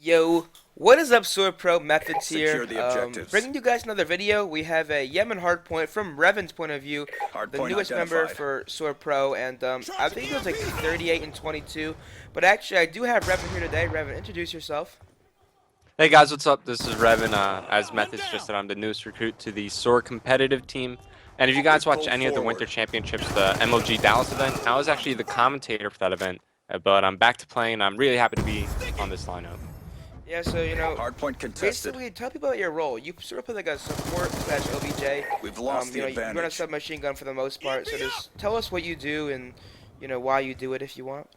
Yo, what is up, Sword Pro? Methods here. Secure the objectives. Bringing you guys another video. We have a Yemen hardpoint from Revan's point of view, the Hardpoint newest member identified. for Sword Pro, and I think it was like 38 and 22. But actually, I do have Revan here today. Revan, introduce yourself. Hey guys, what's up? This is Revan. As Methodz just said, I'm the newest recruit to the SOAR competitive team. And if you guys watch any of the Winter Championships, the MLG Dallas event, I was actually the commentator for that event. But I'm back to playing, and I'm really happy to be on this lineup. Yeah, so Hardpoint contested. basically, tell people about your role. You sort of play like a support slash OBJ. We've lost the you advantage. run a submachine gun for the most part. So just tell us what you do and why you do it if you want.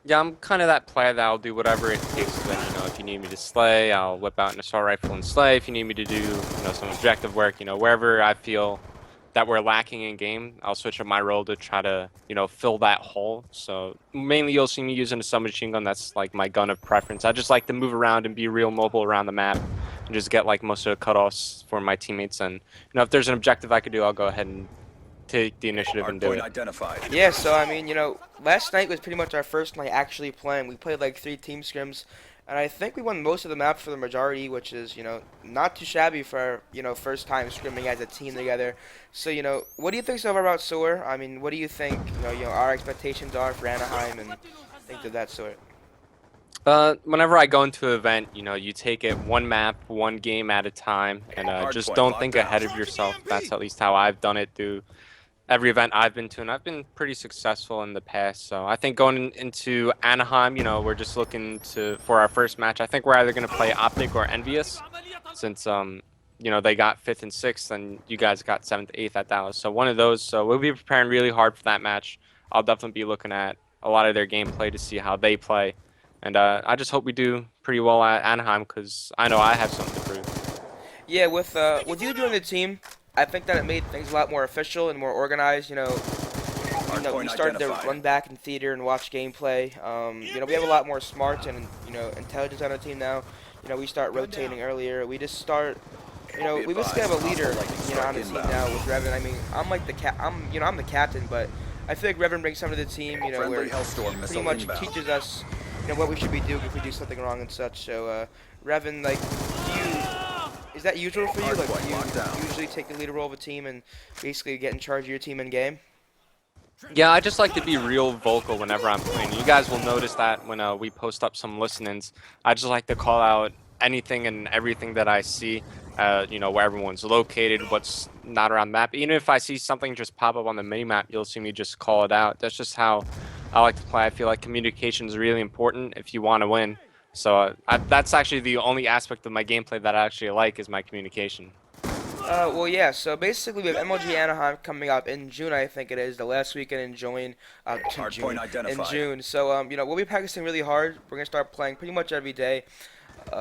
Yeah, I'm kind of that player that'll do whatever it takes. Then, if you need me to slay, I'll whip out an assault rifle and slay. If you need me to do, some objective work, wherever I feel that we're lacking in game, I'll switch up my role to try to, fill that hole. So mainly you'll see me using a submachine gun. That's like my gun of preference. I just like to move around and be real mobile around the map and just get like most of the cutoffs for my teammates. And, if there's an objective I could do, I'll go ahead and take the initiative and do Hardpoint it. identified. Yeah, so I mean, last night was pretty much our first night actually playing. We played like 3 team scrims, and I think we won most of the maps for the majority, which is, not too shabby for our, first time scrimming as a team together. So, what do you think so far about SOAR? I mean, what do you think, our expectations are for Anaheim and things of that sort? Whenever I go into an event, you take it one map, one game at a time, and just don't think ahead of yourself. That's at least how I've done it through every event I've been to, and I've been pretty successful in the past. So I think going into Anaheim, we're just looking for our first match. I think we're either going to play Optic or Envious, since they got 5th and 6th, and you guys got 7th, 8th at Dallas. So one of those. So we'll be preparing really hard for that match. I'll definitely be looking at a lot of their gameplay to see how they play, and I just hope we do pretty well at Anaheim because I know I have something to prove. Yeah, with you joining the team, I think that it made things a lot more official and more organized. We started to run back in theater and watch gameplay. We have a lot more smarts and intelligence on our team now. We start rotating earlier. We just start. We basically have a leader, on the team now with Revan. I mean, I'm like I'm the captain, but I feel like Revan brings something to the team. Where he pretty much teaches us, what we should be doing if we do something wrong and such. So, Revan, like, is that usual for you? Like, do you usually take the leader role of a team and basically get in charge of your team in game? Yeah, I just like to be real vocal whenever I'm playing. You guys will notice that when we post up some listen-ins. I just like to call out anything and everything that I see, where everyone's located, what's not around the map. Even if I see something just pop up on the mini-map, you'll see me just call it out. That's just how I like to play. I feel like communication is really important if you want to win. So that's actually the only aspect of my gameplay that I actually like is my communication. Well, yeah, so basically we have MLG Anaheim coming up in June, I think it is, the last weekend in June. So, we'll be practicing really hard. We're going to start playing pretty much every day.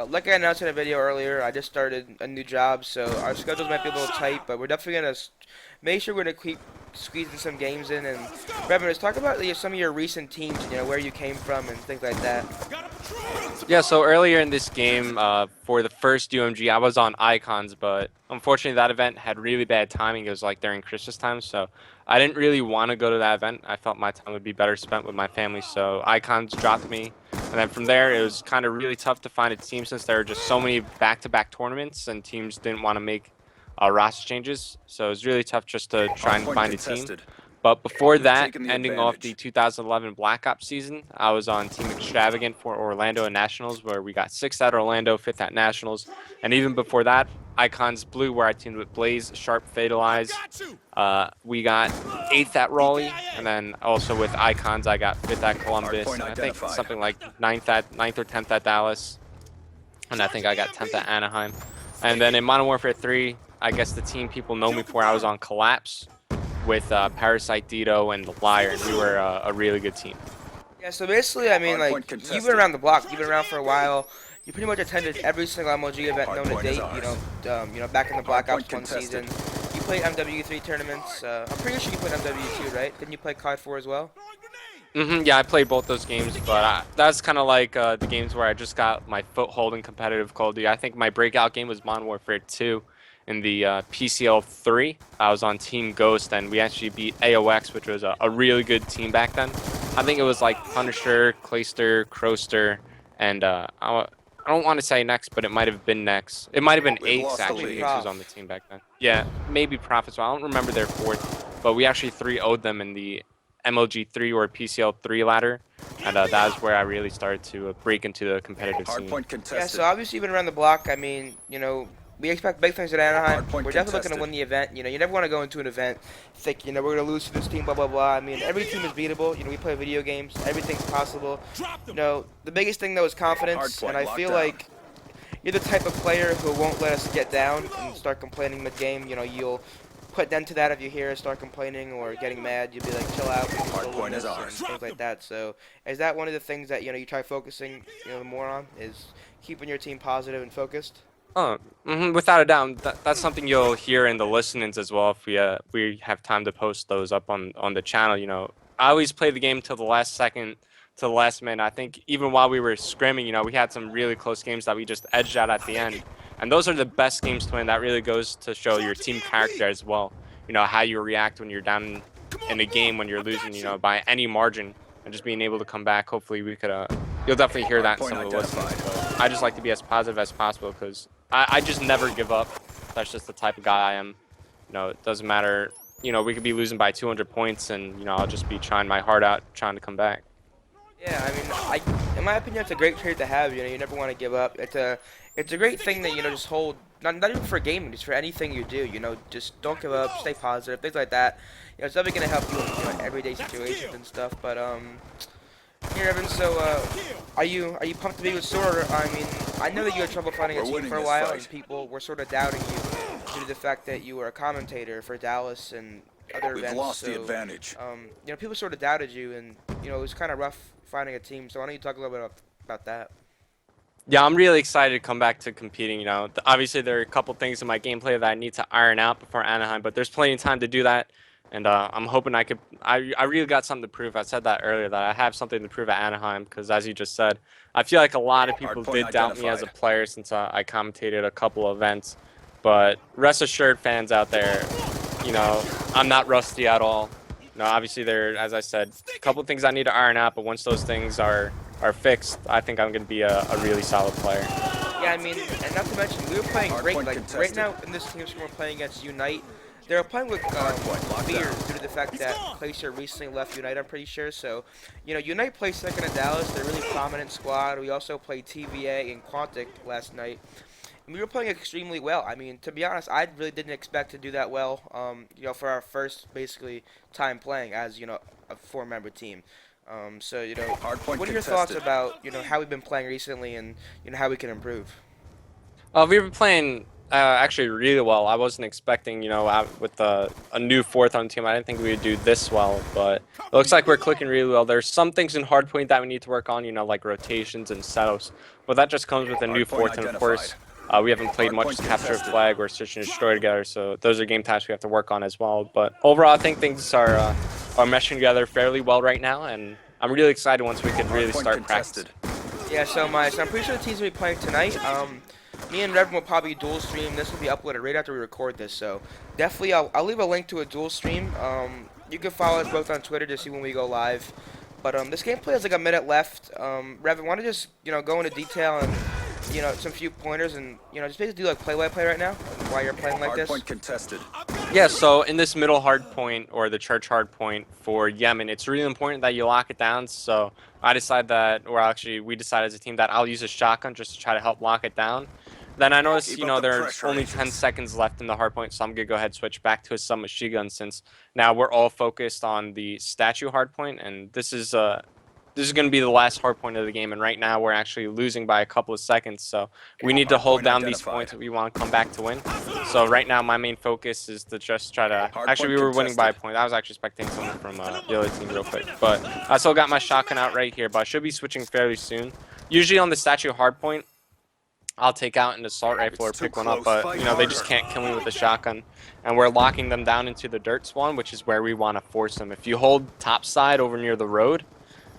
Like I announced in a video earlier, I just started a new job, so our schedules might be a little tight, but we're definitely going to make sure we're going to keep squeezing some games in. And, Revan, let's talk about some of your recent teams, where you came from and things like that. Yeah, so earlier in this game, for the first UMG, I was on Icons, but unfortunately that event had really bad timing. It was like during Christmas time, so I didn't really want to go to that event. I felt my time would be better spent with my family, so Icons dropped me. And then from there, it was kind of really tough to find a team since there were just so many back-to-back tournaments and teams didn't want to make roster changes. So it was really tough just to try and find a team. But before that, ending off the 2011 Black Ops season, I was on Team Extravagant for Orlando and Nationals, where we got 6th at Orlando, 5th at Nationals. And even before that, Icons Blue, where I teamed with Blaze, Sharp, Fatalize. We got 8th at Raleigh, and then also with Icons, I got 5th at Columbus, and I think something like 9th or 10th at Dallas, and I think I got 10th at Anaheim. And then in Modern Warfare 3, I guess the team people know me for, I was on Collapse with Parasite, Dito, and The Liar, and we were a really good team. Yeah, so basically, I mean, like, you've been around the block, you've been around for a while. You pretty much attended every single MLG event known to date. Back in the Black Ops 1 season, you played MW3 tournaments. I'm pretty sure you played MW2, right? Didn't you play COD 4 as well? Yeah, I played both those games, but that's kind of like the games where I just got my foothold in competitive Call of Duty. I think my breakout game was Modern Warfare 2. In the PCL 3, I was on Team Ghost, and we actually beat AOX, which was a really good team back then. I think it was like Punisher, Clayster, Crowster, and I don't want to say next, but it might have been next. It might have been We've Aches, lost the actually. lead. Aches was on the team back then. Yeah, maybe Prof as well. I don't remember their fourth, but we actually 3-0'd them in the MLG3 or PCL3 ladder. And that is where I really started to break into the competitive scene. Hardpoint Yeah, contested. so obviously you've been around the block. I mean, you know, we expect big things at Anaheim. Hardpoint We're definitely looking to contested. win the event. You know, you never want to go into an event think, you know, we're going to lose to this team, blah, blah, blah. I mean, every team is beatable. You know, we play video games. Everything's possible. You know, the biggest thing, though, is confidence. Hardpoint And I locked feel down. like you're the type of player who won't let us get down and start complaining mid-game. You know, you'll put them to that if you hear us start complaining or getting mad. You'll be like, chill out. We can still Hardpoint win is this," ours. and things like that. So is that one of the things that, you know, you try focusing, you know, more on, is keeping your team positive and focused? Oh, without a doubt, that's something you'll hear in the listenings as well if we have time to post those up on the channel. You know, I always play the game till the last second, till the last minute. I think even while we were scrimming, you know, we had some really close games that we just edged out at the end, and those are the best games to win. That really goes to show your team character as well. You know, how you react when you're down in a game, when you're losing, you know, by any margin, and just being able to come back. Hopefully, we could. You'll definitely hear that in some of the listenings. But I just like to be as positive as possible because I just never give up. That's just the type of guy I am. You know, it doesn't matter. You know, we could be losing by 200 points, and you know, I'll just be trying my heart out, trying to come back. Yeah, I mean, in my opinion, it's a great trait to have. You know, you never want to give up. It's a great thing that, you know, just hold. Not even for gaming, just for anything you do. You know, just don't give up, stay positive, things like that. You know, it's definitely gonna help you in, you know, everyday situations and stuff. But here, Evan. So, are you pumped to be with Sword? I mean, I know that you had trouble finding a We're team winning for a this while, fight. and people were sort of doubting you due to the fact that you were a commentator for Dallas and other We've events. lost so, the advantage. you know, people sort of doubted you, and you know, it was kind of rough finding a team. So why don't you talk a little bit about that? Yeah, I'm really excited to come back to competing. You know, obviously there are a couple things in my gameplay that I need to iron out before Anaheim, but there's plenty of time to do that. And I'm hoping I could. I really got something to prove. I said that earlier that I have something to prove at Anaheim because, as you just said, I feel like a lot of people Hardpoint did doubt me as a identified. player since I commentated a couple of events. But rest assured, fans out there, you know, I'm not rusty at all. You know, obviously there, as I said, a couple of things I need to iron out. But once those things are fixed, I think I'm going to be a really solid player. Yeah, I mean, and not to mention, we were playing great. Hardpoint Like, contested. right now, in this team, we're playing against Unite. They were playing with Hardpoint locked fears down. due to the fact that Glacier recently left Unite, I'm pretty sure. So, you know, Unite plays second in Dallas. They're a really prominent squad. We also played TVA and Quantic last night. And we were playing extremely well. I mean, to be honest, I really didn't expect to do that well, you know, for our first, basically, time playing as, you know, a four-member team. So, you know, Hardpoint what are your thoughts contested. about, you know, how we've been playing recently and, you know, how we can improve? We've been playing actually really well. I wasn't expecting, you know, with a new fourth on the team, I didn't think we would do this well, but it looks like we're clicking really well. There's some things in hardpoint that we need to work on, you know, like rotations and setups, but that just comes with a new Hardpoint fourth, and of course, we haven't played much Hardpoint capture contested. flag or search and destroy together, so those are game types we have to work on as well. But overall, I think things are meshing together fairly well right now, and I'm really excited once we can really Hardpoint start practicing. contested. Yeah, so I'm pretty sure the teams will be playing tonight. Me and Revan will probably dual stream. This will be uploaded right after we record this, so definitely I'll leave a link to a dual stream. You can follow us both on Twitter to see when we go live. But this gameplay has like a minute left. Revan, want to just, you know, go into detail and, you know, some few pointers and, you know, just basically do like play-by-play right now while you're playing like this? Hardpoint contested. Yeah, so in this middle hard point, or the church hard point for Yemen, it's really important that you lock it down. So I decided that, or actually we decided as a team that I'll use a shotgun just to try to help lock it down. Then I noticed, Keep you up know, the there's pressure, only agents. 10 seconds left in the hard point, so I'm going to go ahead and switch back to a submachine gun since now we're all focused on the statue hard point, and this is going to be the last hard point of the game, and right now we're actually losing by a couple of seconds, so we need to hold Hardpoint down these identified. points if we want to come back to win. So right now my main focus is to just try to... Actually, we Hardpoint were winning by a contested. point. I was actually expecting someone from the other team real quick, but I still got my shotgun out right here, but I should be switching fairly soon. Usually on the statue hard point, I'll take out an assault rifle or It's too pick one up, close. but Fight you know, they just harder. can't kill me with a shotgun. And we're locking them down into the dirt spawn, which is where we want to force them. If you hold top side over near the road,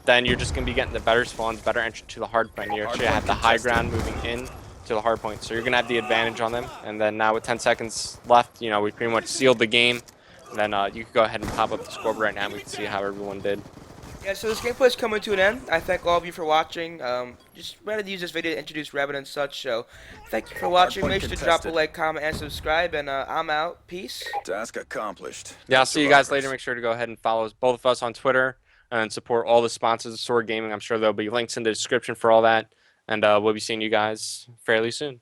then you're just going to be getting the better spawns, better entry to the hard point. You actually Hardpoint have the high contested. ground moving in to the hard point. So you're going to have the advantage on them. And then now with 10 seconds left, you know, we pretty much sealed the game. And then you can go ahead and pop up the scoreboard right now and we can see how everyone did. Yeah, so this gameplay is coming to an end. I thank all of you for watching. Just wanted to use this video to introduce Revan and such, so thank you for watching. Make sure to drop a like, comment, and subscribe, and I'm out. Peace. Task accomplished. Yeah, I'll Mr. see you guys Roberts. later. Make sure to go ahead and follow both of us on Twitter and support all the sponsors of Sword Gaming. I'm sure there'll be links in the description for all that. And we'll be seeing you guys fairly soon.